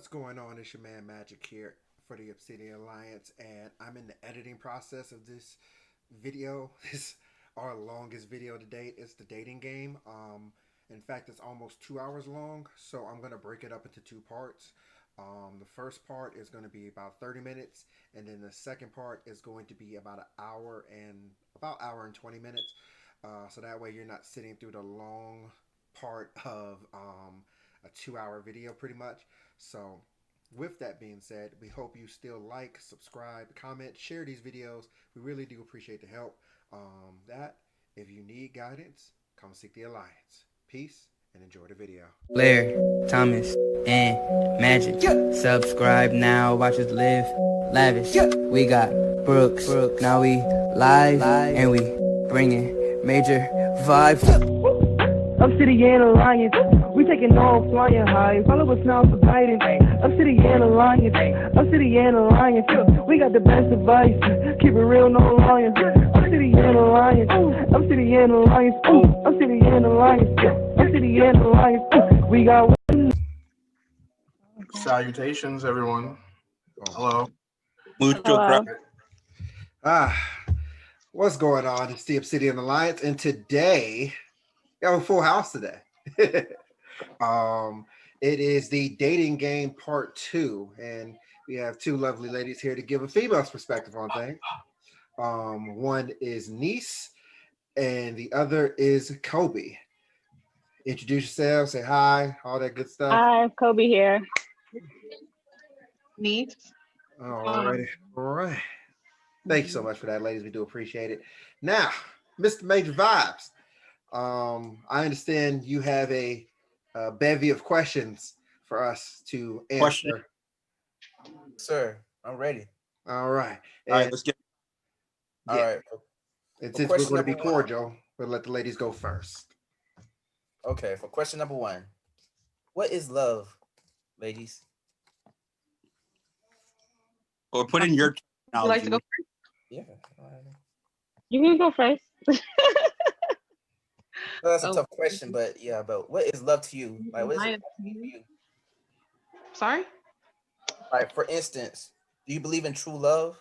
What's going on? It's your man Magic here for the Obsidian Alliance, and I'm in the editing process of this video. This our longest video to date. It's the dating game. In fact, it's almost 2 hours long, so I'm gonna break it up into two parts. The first part is going to be about 30 minutes, and then the second part is going to be about hour and 20 minutes. So that way you're not sitting through the long part of a 2 hour video, pretty much. So, with that being said, we hope you still like, subscribe, comment, share these videos. We really do appreciate the help. That if you need guidance, come seek the Alliance. Peace and enjoy the video. Blair, Thomas, and Magic. Subscribe now, watch us live lavish. We got Brooks, now we live, and we bringing major vibes. Up City and Alliance, we taking off flying high. Follow us now for guidance. Up City and Alliance, Up City and Alliance. We got the best advice. Keep it real, no lying. Up City and Alliance, Up City and Alliance. Up City and Alliance, Up City and Alliance. We got. Salutations, everyone. Hello. Hello. What's going on? It's the Obsidian Alliance, and today we have a full house today. It is the dating game part 2, and we have two lovely ladies here to give a female's perspective on things. One is Nece, and the other is Kobe. Introduce yourself, say hi, all that good stuff. Hi, Kobe here. Nece. All right. Thank you so much for that, ladies. We do appreciate it. Now, Mr. Major Vibes. I understand you have a bevy of questions for us to answer. Question. Sir, I'm ready. All right. All right, let's get. Yeah. All right. And since we're going to be cordial, we'll let the ladies go first. Okay, for question number 1, what is love, ladies? Or put in your Would you like to go first? Yeah. You can go first. Well, that's a tough question, but what is love to you? Like, what is it to you? Sorry? Like, for instance, do you believe in true love?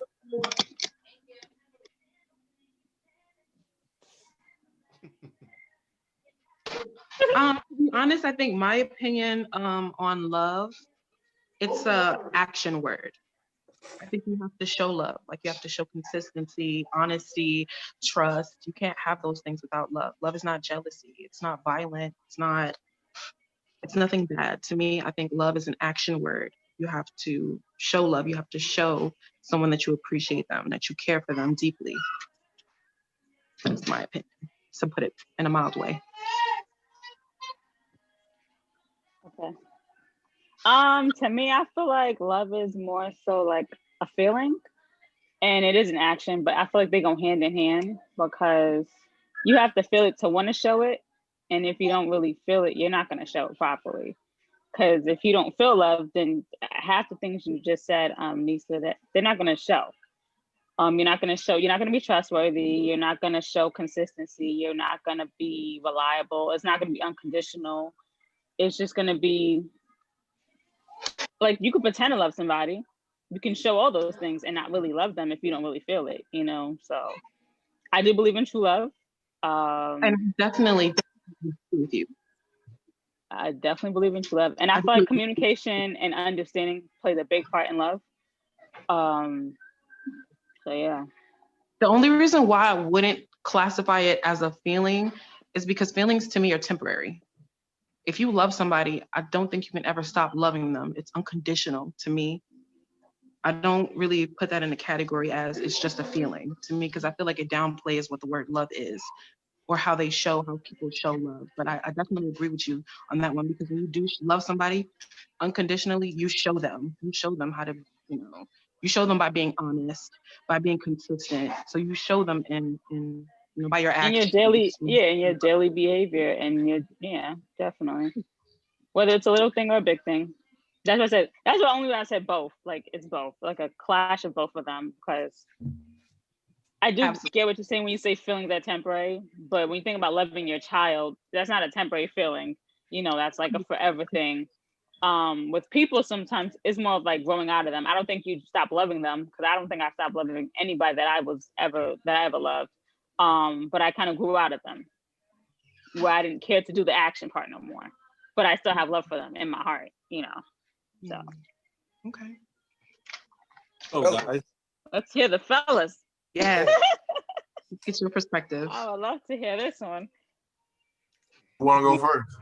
To be honest, I think my opinion on love, it's a action word. I think you have to show love. Like, you have to show consistency, honesty, trust. You can't have those things without love. Love is not jealousy. It's not violent. It's nothing bad. To me, I think love is an action word. You have to show love. You have to show someone that you appreciate them, that you care for them deeply. That's my opinion. So put it in a mild way. Okay. To me, I feel like love is more so like a feeling, and it is an action, but I feel like they go hand in hand because you have to feel it to want to show it. And if you don't really feel it, you're not going to show it properly. Because if you don't feel love, then half the things you just said, Nisa, that they're not going to show. You're not going to be trustworthy. You're not going to show consistency. You're not going to be reliable. It's not going to be unconditional. It's just going to be like, you can pretend to love somebody. You can show all those things and not really love them if you don't really feel it, So I do believe in true love. And definitely with you. I definitely believe in true love. And I feel like communication and understanding plays a big part in love. So yeah. The only reason why I wouldn't classify it as a feeling is because feelings to me are temporary. If you love somebody, I don't think you can ever stop loving them. It's unconditional to me. I don't really put that in the category as it's just a feeling to me, because I feel like it downplays what the word love is or how people show love. But I definitely agree with you on that one, because when you do love somebody unconditionally, you show them how to, you show them by being honest, by being consistent. So you show them in by your actions. In your daily behavior, and definitely. Whether it's a little thing or a big thing. That's what I said. That's the only way I said both. Like, it's both, like a clash of both of them, because I do get what you're saying when you say feelings that are temporary, but when you think about loving your child, that's not a temporary feeling. That's like a forever thing. With people, sometimes it's more of like growing out of them. I don't think you stop loving them, because I don't think I stopped loving anybody that I ever loved. But I kind of grew out of them, where I didn't care to do the action part no more. But I still have love for them in my heart, you know. So Okay. Oh, guys. let's hear the fellas. Yeah. Get your perspective. I would love to hear this one. Who want to go first?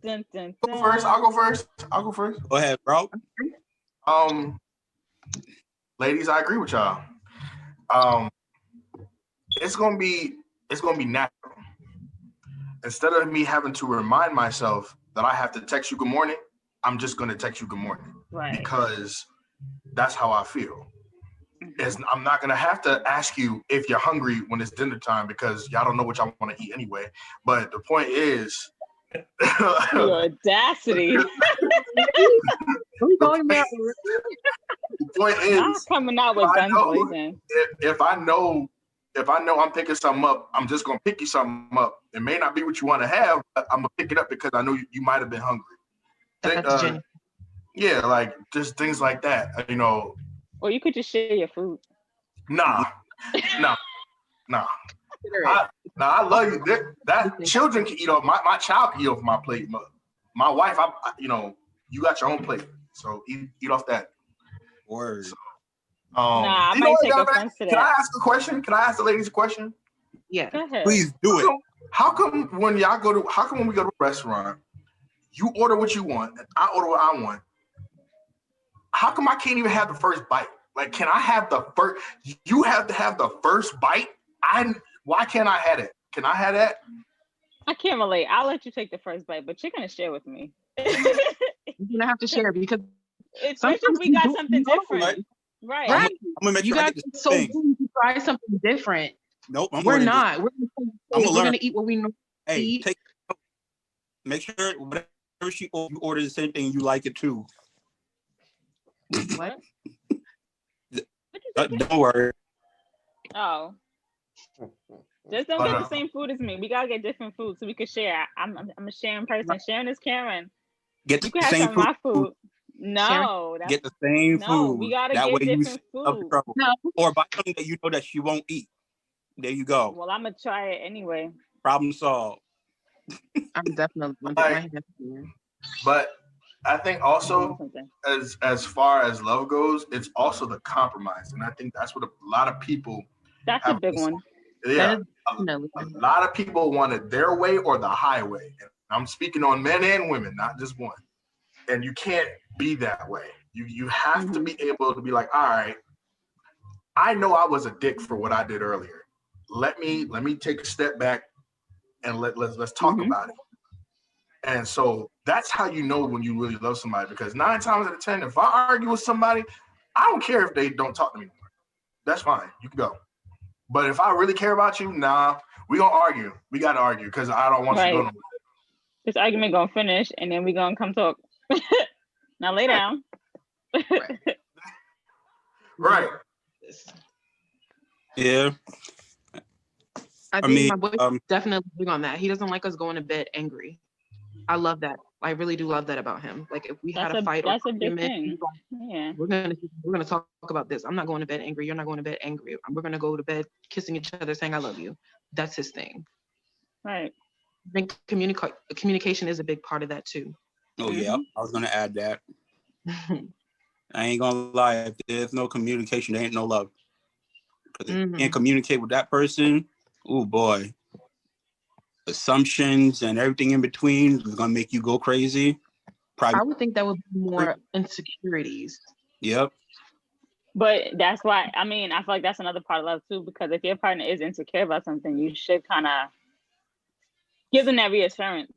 Dun, dun, Go dun. first. I'll go first. I'll go first. Go ahead, bro. Ladies, I agree with y'all. It's gonna be natural. Instead of me having to remind myself that I have to text you good morning, I'm just gonna text you good morning. Right. Because that's how I feel. I'm not gonna have to ask you if you're hungry when it's dinner time, because y'all don't know what y'all want to eat anyway. But the point is, your audacity. We going there. The point is, Not coming out with guns blazing. if I know I'm picking something up, I'm just gonna pick you something up. It may not be what you want to have, but I'm gonna pick it up because I know you might have been hungry. Yeah, like just things like that, you know. Or you could just share your food. Nah. I love you. That children can eat off my child can eat off my plate. My wife, you got your own plate, so eat off that. Word. So, I might take offense to that. Can I ask a question? Can I ask the ladies a question? Yeah. Go ahead. Please do it. How come when we go to a restaurant, you order what you want and I order what I want? How come I can't even have the first bite? Like, can I have the first? You have to have the first bite. Why can't I have it? Can I have that? I can't relate. I'll let you take the first bite, but you're gonna share with me. You're gonna have to share because especially if we got something different. Right. I'm gonna make you sure I guys get are this so thing. willing to try something different. Nope. We're not. We're gonna eat what we know. Hey, make sure whatever she you order the same thing, you like it too. What? Don't worry. Oh. Just don't get the same food as me. We gotta get different food so we can share. I'm a sharing person. Sharing is caring. Get You the can have same some of my food. No, Get the same food. We gotta that get way different you food. trouble. No. Or buy something that you know that she won't eat. There you go. Well, I'm gonna try it anyway. Problem solved. I'm definitely gonna put my hands here. But I think also, as far as love goes, it's also the compromise, and I think that's what a lot of people. That's a big one. Yeah, a lot of people want it their way or the highway. And I'm speaking on men and women, not just one. And you can't be that way. You have to be able to be like, all right, I know I was a dick for what I did earlier. Let me take a step back and let's talk about it. And so that's how you know when you really love somebody, because 9 times out of 10, if I argue with somebody, I don't care if they don't talk to me anymore. That's fine. You can go. But if I really care about you, we gonna argue. We gotta argue because I don't want you to go nowhere. This argument gonna finish and then we gonna come talk. Now lay down. Right. Yeah. I think my boyfriend definitely big on that. He doesn't like us going to bed angry. I love that. I really do love that about him. Like if we had a fight, that's a big thing. Yeah. We're gonna talk about this. I'm not going to bed angry. You're not going to bed angry. We're gonna go to bed kissing each other, saying I love you. That's his thing. Right. I think communication is a big part of that too. Oh yeah, I was gonna add that. I ain't gonna lie. If there's no communication, there ain't no love. Because if you can't communicate with that person, oh boy, assumptions and everything in between is gonna make you go crazy. I would think that would be more insecurities. Yep. But that's why, I mean, I feel like that's another part of love too, because if your partner is insecure about something, you should kind of give them that reassurance.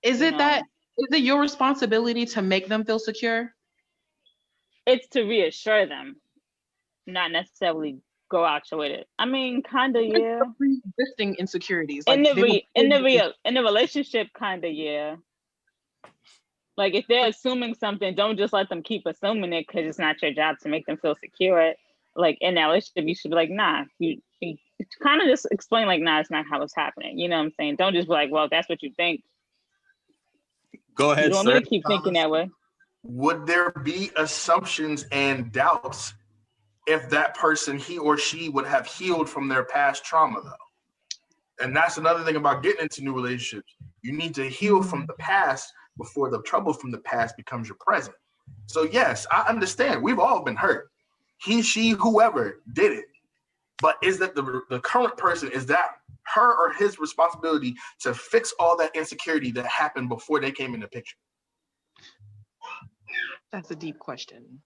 Is it your responsibility to make them feel secure? It's to reassure them, not necessarily go out your way to. I mean, kind of, yeah. Pre-existing insecurities. Like in the relationship, kind of, yeah. Like if they're assuming something, don't just let them keep assuming it because it's not your job to make them feel secure. Like in that relationship, you should be like, nah. You kind of just explain like, nah, it's not how it's happening. You know what I'm saying? Don't just be like, well, that's what you think. Go You ahead, don't need sir. to keep thinking Thomas, that way. would there be assumptions and doubts if that person, he or she, would have healed from their past trauma, though? And that's another thing about getting into new relationships. You need to heal from the past before the trouble from the past becomes your present. So yes, I understand. We've all been hurt. He, she, whoever did it. But is that the current person, is that her or his responsibility to fix all that insecurity that happened before they came in the picture? That's a deep question.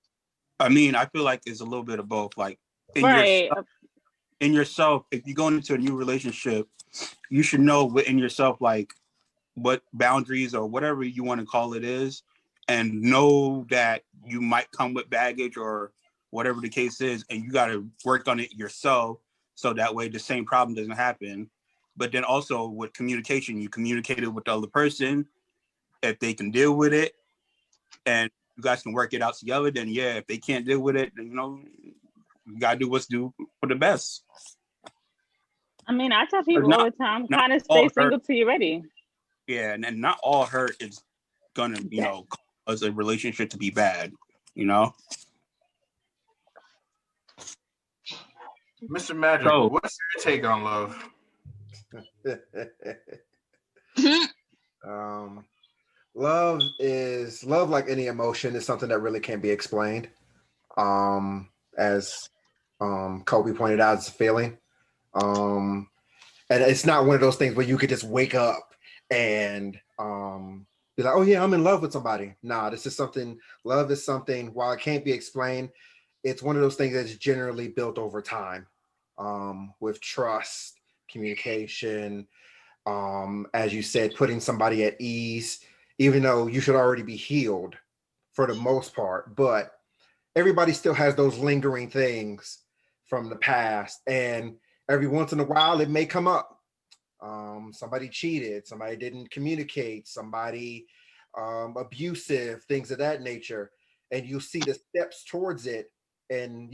I mean, I feel like it's a little bit of both. Like Right. in yourself, if you're going into a new relationship, you should know within yourself, like what boundaries or whatever you want to call it is, and know that you might come with baggage or whatever the case is, and you got to work on it yourself so that way the same problem doesn't happen. But then also with communication, you communicated with the other person if they can deal with it, and you guys can work it out together. Then yeah, if they can't deal with it, then you gotta do what's due for the best. I mean, I tell people all the time, kind of stay single till you're ready. Yeah, and not all hurt is gonna, cause a relationship to be bad, Mr. Magic, what's your take on love? Love, like any emotion, is something that really can't be explained. As Kobe pointed out, it's a feeling. And it's not one of those things where you could just wake up and be like, oh yeah, I'm in love with somebody. Nah, this is something, love is something, while it can't be explained, it's one of those things that's generally built over time, with trust, communication, as you said, putting somebody at ease, even though you should already be healed for the most part, but everybody still has those lingering things from the past, and every once in a while it may come up. Somebody cheated, somebody didn't communicate, somebody abusive, things of that nature, and you'll see the steps towards it. And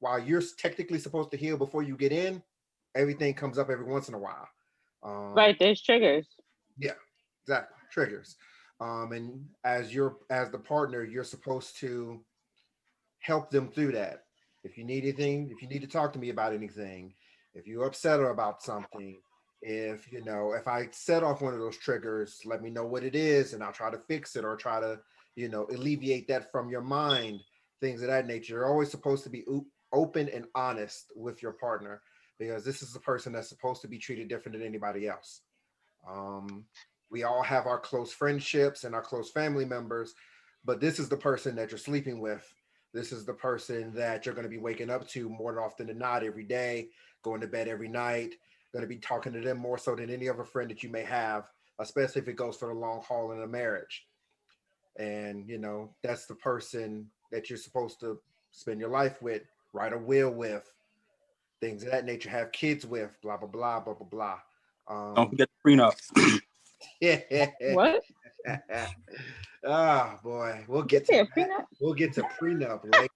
while you're technically supposed to heal before you get in, everything comes up every once in a while. Right, there's triggers. Yeah, exactly, triggers. And as the partner, you're supposed to help them through that. If you need anything, if you need to talk to me about anything, if you're upset about something, if I set off one of those triggers, let me know what it is and I'll try to fix it or try to, alleviate that from your mind, things of that nature. You're always supposed to be open and honest with your partner, because this is the person that's supposed to be treated different than anybody else. We all have our close friendships and our close family members, but this is the person that you're sleeping with. This is the person that you're going to be waking up to more often than not every day, going to bed every night, going to be talking to them more so than any other friend that you may have, especially if it goes for the long haul in a marriage. And, that's the person that you're supposed to spend your life with, write a will with, things of that nature, have kids with, blah, blah, blah, blah, blah, blah. Don't forget the prenup. What? Oh boy, we'll get to prenup. We'll get to prenup later.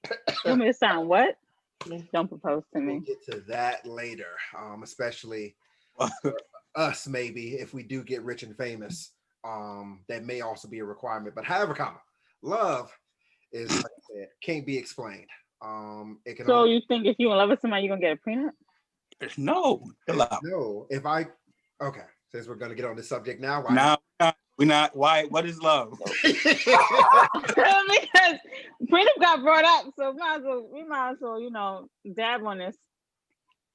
You want me to sound what? Don't propose to me. We'll get to that later, especially for us, maybe if we do get rich and famous. That may also be a requirement. But however, love is, like I said, can't be explained. It can. So you think if you in love with somebody, you're gonna get a prenup? No, no. Okay, since we're gonna get on this subject now, we're not. Why? What is love? Because prenup got brought up, so we might as well, dab on this.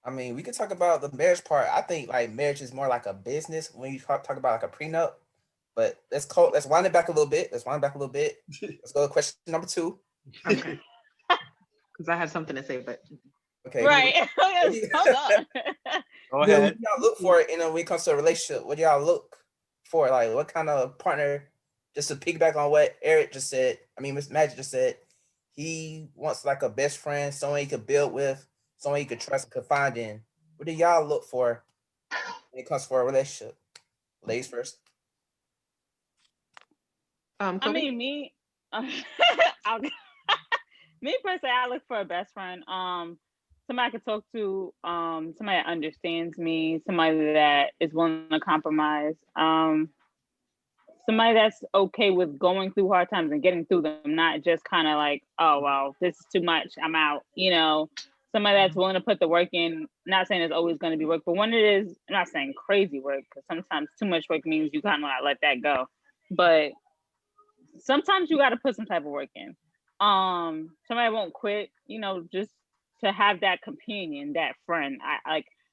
I mean, we could talk about the marriage part. I think like marriage is more like a business when you talk about like a prenup. But let's wind it back a little bit. Let's go to question number 2. Okay. Because I had something to say, but okay. Right. Hold on. Go ahead. What do y'all look for, when it comes to a relationship? What do y'all look for? Like, what kind of partner? Just to piggyback on what Eric just said. I mean, Mr. Magic just said, he wants like a best friend, someone he could build with, someone he could trust and confide in. What do y'all look for when it comes for a relationship? Ladies first. I mean, me personally, I look for a best friend. somebody I could talk to, somebody that understands me, somebody that is willing to compromise, somebody that's okay with going through hard times and getting through them, not just kind of like, oh well, this is too much, I'm out. Somebody that's willing to put the work in. Not saying it's always going to be work, but when it is, I'm not saying crazy work, because sometimes too much work means you kind of let that go. But sometimes you got to put some type of work in. Somebody won't quit, just to have that companion, that friend.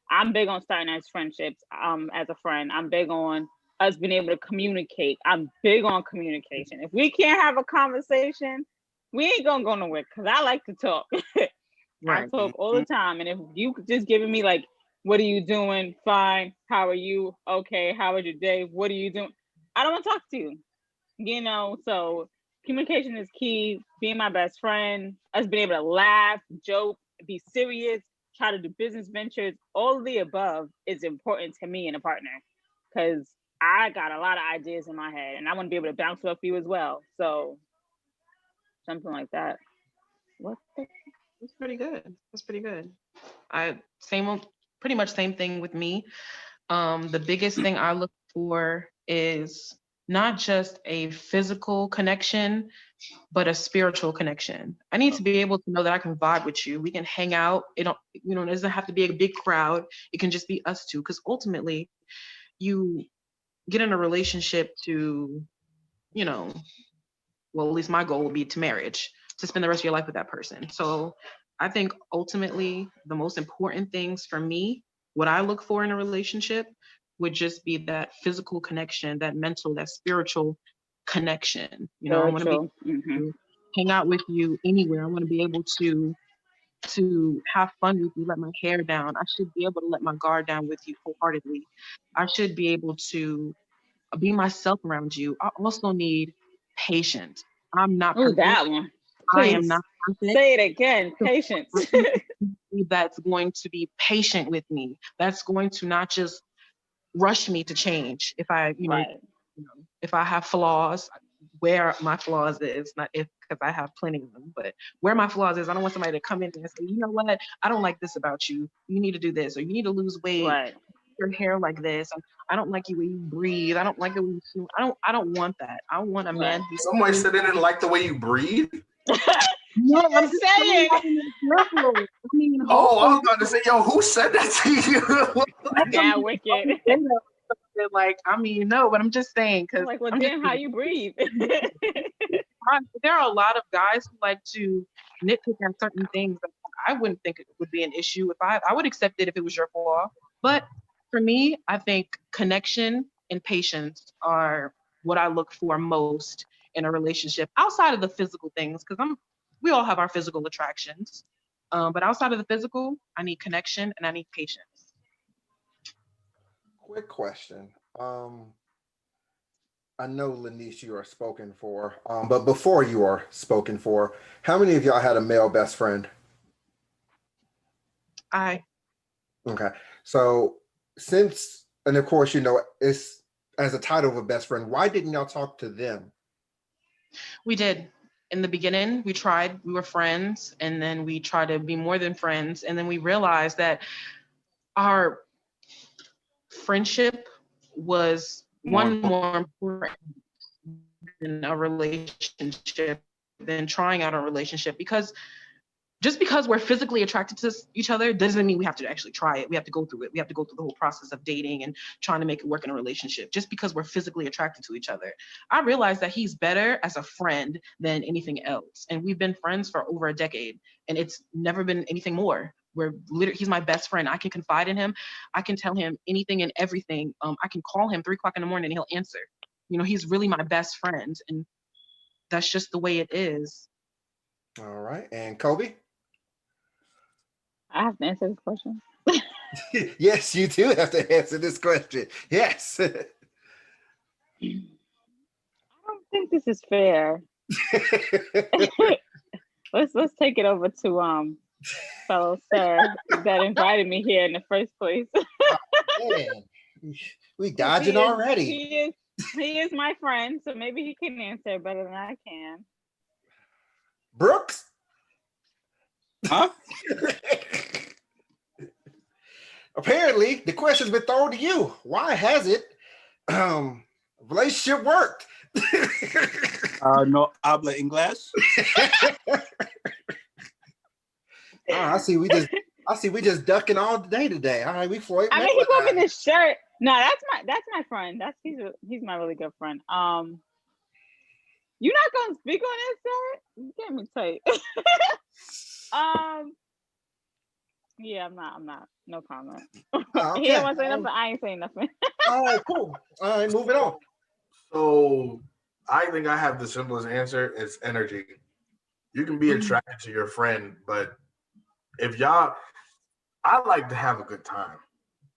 I'm big on starting as friendships. As a friend, I'm big on us being able to communicate. I'm big on communication. If we can't have a conversation, we ain't gonna go nowhere, because I like to talk. I talk all the time. And if you just giving me like, what are you doing? Fine. How are you? Okay. How was your day? What are you doing? I don't want to talk to you. So communication is key. Being my best friend, us being able to laugh, joke, be serious, try to do business ventures, all of the above is important to me and a partner, because I got a lot of ideas in my head and I want to be able to bounce off you as well. So something like that. What the? That's pretty good. That's pretty good. Pretty much same thing with me. The biggest thing I look for is not just a physical connection, but a spiritual connection. I need to be able to know that I can vibe with you. We can hang out. It doesn't have to be a big crowd. It can just be us two, because ultimately you get in a relationship to, well, at least my goal would be to marriage, to spend the rest of your life with that person. So I think ultimately the most important things for me, what I look for in a relationship, would just be that physical connection, that mental, that spiritual connection. I want to be able to hang out with you anywhere. I want to be able to have fun with you, let my hair down. I should be able to let my guard down with you wholeheartedly. I should be able to be myself around you. I also need patience. I'm not perfect. That one. I am not perfect. Say it again. Patience. That's going to be patient with me. That's going to not just rush me to change. If I, if I have flaws, where my flaws is, not if, because I have plenty of them, but where my flaws is, I don't want somebody to come in and say, you know what, I don't like this about you. You need to do this, or you need to lose weight. Right. Your hair like this. I don't like the way you breathe. I don't like the way you feel. I don't want that. I want a man who. Somebody said they didn't like the way you breathe. No, I'm just saying. Oh, I was about to say, yo, who said that to you? Yeah, wicked. No, but I'm just saying, because like, well, damn, how you breathe. There are a lot of guys who like to nitpick on certain things. I wouldn't think it would be an issue if I would accept it if it was your flaw. But for me, I think connection and patience are what I look for most in a relationship, outside of the physical things, because we all have our physical attractions. But outside of the physical, I need connection and I need patience. Quick question. I know, Nece, you are spoken for, but before you are spoken for, how many of y'all had a male best friend? Okay. So since, and of course, it's as a title of a best friend, why didn't y'all talk to them? We did. In the beginning, we tried, we were friends, and then we tried to be more than friends. And then we realized that our friendship was more important in a relationship than trying out a relationship, because just because we're physically attracted to each other doesn't mean we have to actually try it. We have to go through it. We have to go through the whole process of dating and trying to make it work in a relationship. Just because we're physically attracted to each other, I realized that he's better as a friend than anything else. And we've been friends for over a decade, and it's never been anything more. He's my best friend. I can confide in him. I can tell him anything and everything. I can call him 3 o'clock in the morning and he'll answer. He's really my best friend, and that's just the way it is. All right. And Kobe? I have to answer this question. Yes, you do have to answer this question. Yes. I don't think this is fair. Let's take it over to fellow sir that invited me here in the first place. Man, we dodging already. He is my friend, so maybe he can answer better than I can. Brooks? Huh? apparently the question's been thrown to you. Why has it relationship worked? No habla inglés. I see we just ducking all day today. All right, we Floyd. I mean, he bought me this shirt. No, that's my friend. He's my really good friend. You're not gonna speak on this, sir? You get me tight. Yeah, I'm not. No comment. Okay. He didn't want to say nothing. I ain't saying nothing. All right, cool. All right, moving on. So I think I have the simplest answer. It's energy. You can be attracted to your friend, but I like to have a good time.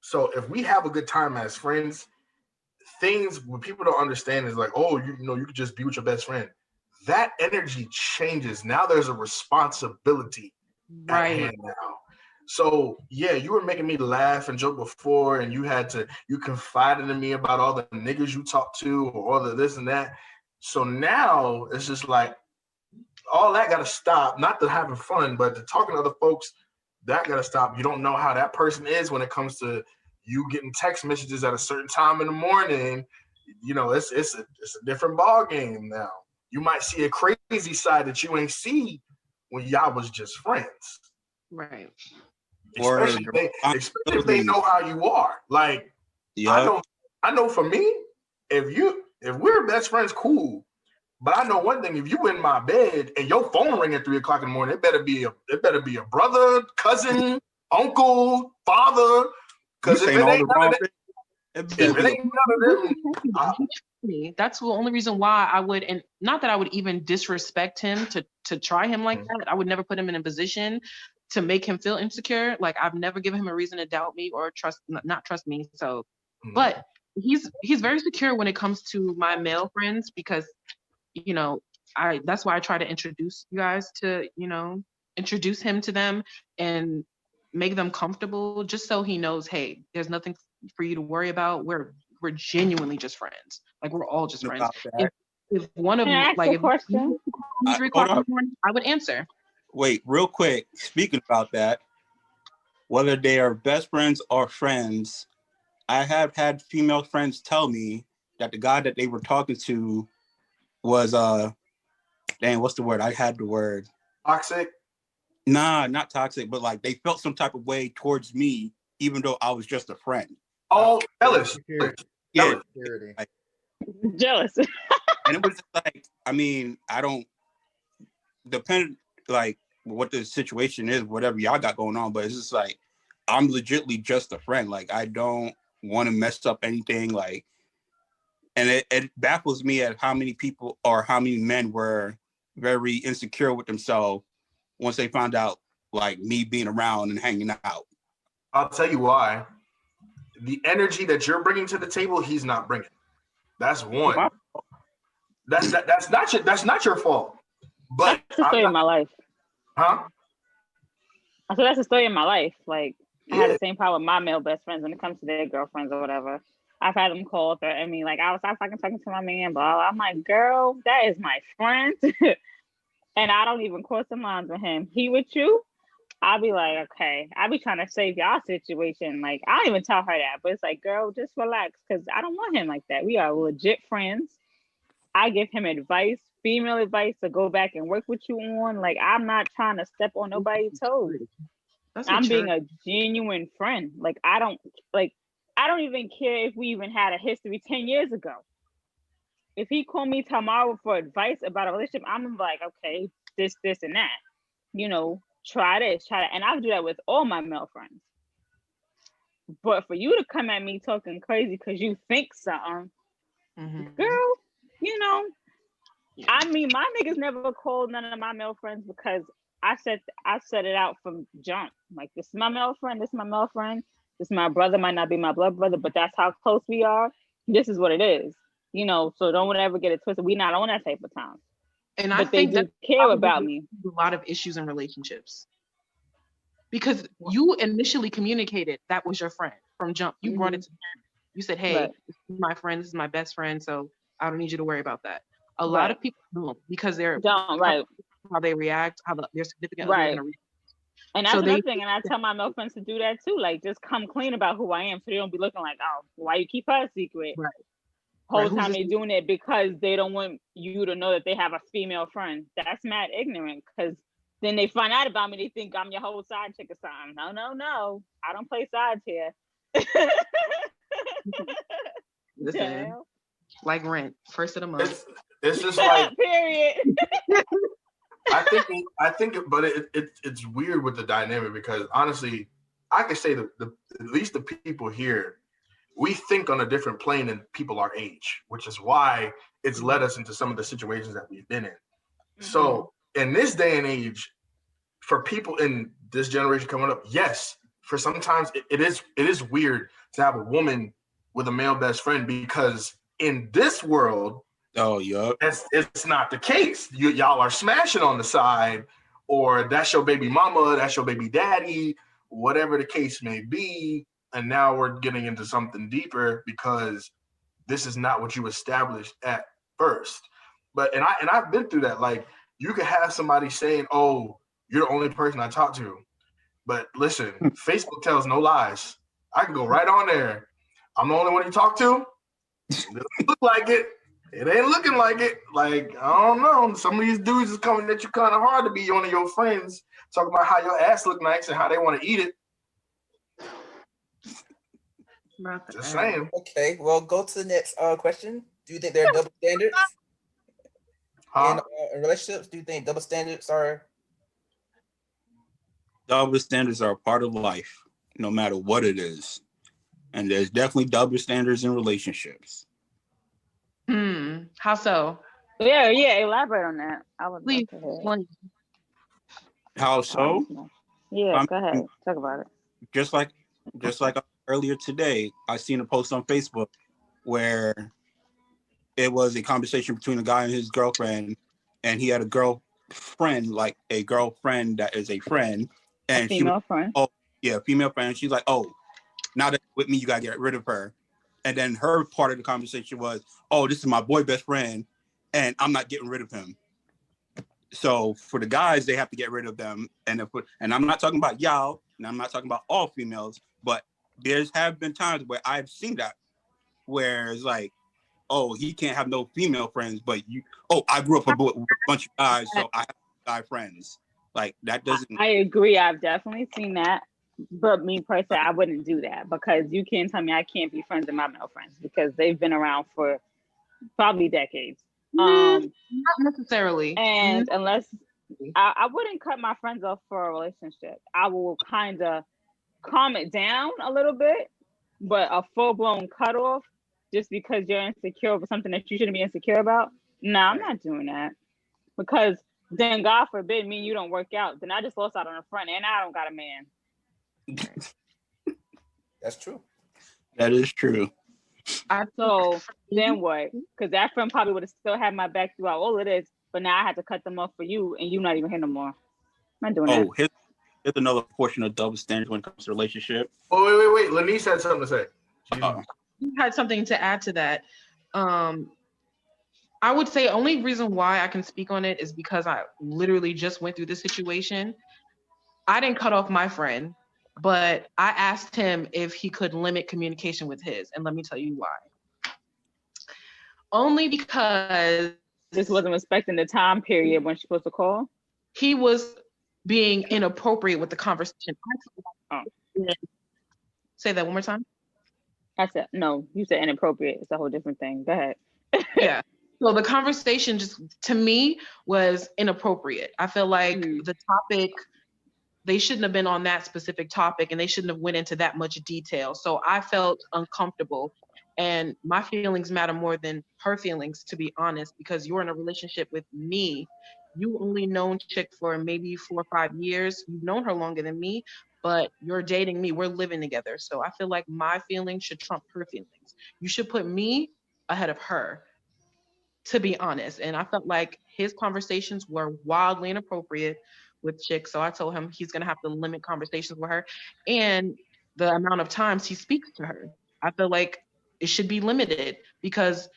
So if we have a good time as friends, things what people don't understand is like, oh, you could just be with your best friend. That energy changes. Now there's a responsibility at hand now. So yeah, you were making me laugh and joke before, and you confided in me about all the niggas you talked to or all the this and that. So now it's just like all that gotta stop. Not to having fun, but to talking to other folks, that gotta stop. You don't know how that person is when it comes to you getting text messages at a certain time in the morning. It's a different ball game now. You might see a crazy side that you ain't see when y'all was just friends. Right. Especially if they know how you are. Like, yeah. I know for me, if we're best friends, cool. But I know one thing: if you in my bed and your phone ring at 3:00 in the morning, it better be a brother, cousin, uncle, father. Because if it ain't none of them, that's the only reason why I would, and not that I would even disrespect him to try him like that. I would never put him in a position to make him feel insecure. Like, I've never given him a reason to doubt me or not trust me. So, but he's very secure when it comes to my male friends, because that's why I try to introduce you guys to, introduce him to them and make them comfortable, just so he knows, hey, there's nothing for you to worry about. We're genuinely just friends. Like, we're all just friends. If one of them, like, if question? 3:00 in the morning, I would answer. Wait, real quick. Speaking about that, whether they are best friends or friends, I have had female friends tell me that the guy that they were talking to was what's the word? I had the word. Toxic? Nah, not toxic, but like they felt some type of way towards me, even though I was just a friend. Oh, jealous. Yeah. Jealous. And it was just like, I mean, I don't depend like what the situation is, whatever y'all got going on, but it's just like I'm legitimately just a friend. Like, I don't want to mess up anything. Like, and it baffles me at how many people or how many men were very insecure with themselves once they found out like me being around and hanging out. I'll tell you why. The energy that you're bringing to the table, he's not bringing. That's one. That's not your fault. But that's the story of my life. Huh? I said that's the story of my life. Like, I had the same problem with my male best friends when it comes to their girlfriends or whatever. I've had them call, threaten me, like, I was fucking talking to my man, blah. I'm like, girl, that is my friend. And I don't even cross the lines with him. He with you? I'll be like, okay. I'll be trying to save y'all situation. Like, I don't even tell her that, but it's like, girl, just relax, because I don't want him like that. We are legit friends. I give him advice, female advice, to go back and work with you on. Like, I'm not trying to step on nobody's toes. I'm being a genuine friend. Like, I don't even care if we even had a history 10 years ago. If he called me tomorrow for advice about a relationship, I'm like, okay, this, and that. Try this, try that. And I do that with all my male friends. But for you to come at me talking crazy because you think something, girl, I mean, my niggas never called none of my male friends because I set it out from jump. Like, this is my male friend, this is my male friend, this is my brother, might not be my blood brother, but that's how close we are. This is what it is. So don't ever get it twisted. We're not on that type of time. And but they do care about me. A lot of issues in relationships. Because you initially communicated that was your friend from jump. You brought it to him. You said, hey, this is my friend, this is my best friend, so I don't need you to worry about that. A lot of people don't, because they're how they react, how their significant other is going to react. And that's So another they, thing. And I tell my male friends to do that too. Like, just come clean about who I am, so they don't be looking like, oh, why you keep her a secret? right, Whole right, who's time this? they doing it because they don't want you to know that they have a female friend. That's mad ignorant. Because then they find out about me, they think I'm your whole side chick or something. No. I don't play sides here. Listen, like rent, first of the month. It's just like period. I think, but it's weird with the dynamic because honestly, I can say that at least the people here, we think on a different plane than people our age, which is why it's led us into some of the situations that we've been in. Mm-hmm. So in this day and age, for people in this generation coming up, yes, for sometimes it is weird to have a woman with a male best friend because in this world, it's not the case. Y'all are smashing on the side, or that's your baby mama, that's your baby daddy, whatever the case may be. And now we're getting into something deeper because this is not what you established at first. But I've been through that. Like, you could have somebody saying, "Oh, you're the only person I talk to," but listen, Facebook tells no lies. I can go right on there. I'm the only one you talk to. It doesn't look like it. It ain't looking like it. Like, I don't know. Some of these dudes is coming at you kind of hard to be one of your friends, talking about how your ass look nice and how they want to eat it. Just saying. Okay, well, go to the next question. Do you think there are double standards in relationships? Do you think double standards are? Double standards are a part of life, no matter what it is. And there's definitely double standards in relationships. How so? Yeah, elaborate on that. I would Please. How so? Yeah, go ahead. Talk about it. Just like earlier today, I seen a post on Facebook where it was a conversation between a guy and his girlfriend, and he had a girlfriend, like a girlfriend that is a friend, and female friend. Oh, yeah, female friend. She's like, oh, now that with me, you gotta get rid of her. And then her part of the conversation was, oh, this is my boy best friend, and I'm not getting rid of him. So for the guys, they have to get rid of them. And I'm not talking about y'all, and I'm not talking about all females, but there's have been times where I've seen that, where it's like, oh, he can't have no female friends, but I grew up with a bunch of guys, so I have guy friends. Like, that doesn't. I agree. I've definitely seen that. But me personally, I wouldn't do that because you can't tell me I can't be friends with my male friends because they've been around for probably decades. Not necessarily. And unless I wouldn't cut my friends off for a relationship. I will kind of calm it down a little bit, but a full-blown cutoff just because you're insecure over something that you shouldn't be insecure about. No, I'm not doing that. Because then God forbid me and you don't work out. Then I just lost out on a friend and I don't got a man. That's true. That is true. So then what? Because that friend probably would have still had my back throughout all of this, but now I had to cut them off for you, and you not even here no more. I'm not doing that. Here's another portion of double standards when it comes to relationship. Oh, wait. Lanice had something to say. You had something to add to that. I would say only reason why I can speak on it is because I literally just went through this situation. I didn't cut off my friend, but I asked him if he could limit communication with his, and let me tell you why. Only because this wasn't respecting the time period when she's supposed to call. He was being inappropriate with the conversation. Say that one more time. I said no. You said inappropriate. It's a whole different thing. Go ahead. Yeah. So the conversation just to me was inappropriate. I feel like the topic, they shouldn't have been on that specific topic and they shouldn't have went into that much detail. So I felt uncomfortable, and my feelings matter more than her feelings, to be honest, because you're in a relationship with me. You only known Chick for maybe 4 or 5 years. You've known her longer than me, but you're dating me. We're living together. So I feel like my feelings should trump her feelings. You should put me ahead of her, to be honest. And I felt like his conversations were wildly inappropriate with Chick. So I told him he's going to have to limit conversations with her and the amount of times he speaks to her. I feel like it should be limited because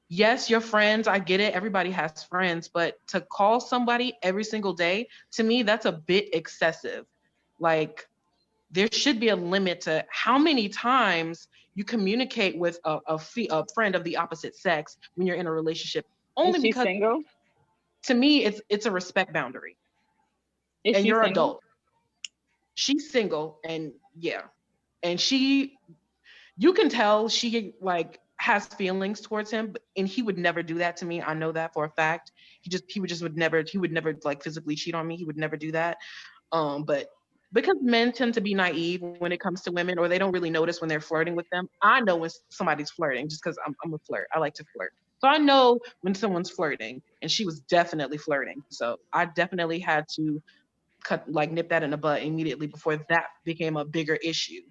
yes, you're friends. I get it. Everybody has friends, but to call somebody every single day, to me, that's a bit excessive. Like, there should be a limit to how many times you communicate with a friend of the opposite sex when you're in a relationship. Only Is she because single? to me, it's a respect boundary, Is and she you're single? adult. She's single, and yeah, and you can tell she like has feelings towards him, and he would never do that to me. I know that for a fact. He would never like physically cheat on me. He would never do that. But because men tend to be naive when it comes to women, or they don't really notice when they're flirting with them. I know when somebody's flirting just because I'm a flirt. I like to flirt. So I know when someone's flirting, and she was definitely flirting. So I definitely had to nip that in the butt immediately before that became a bigger issue.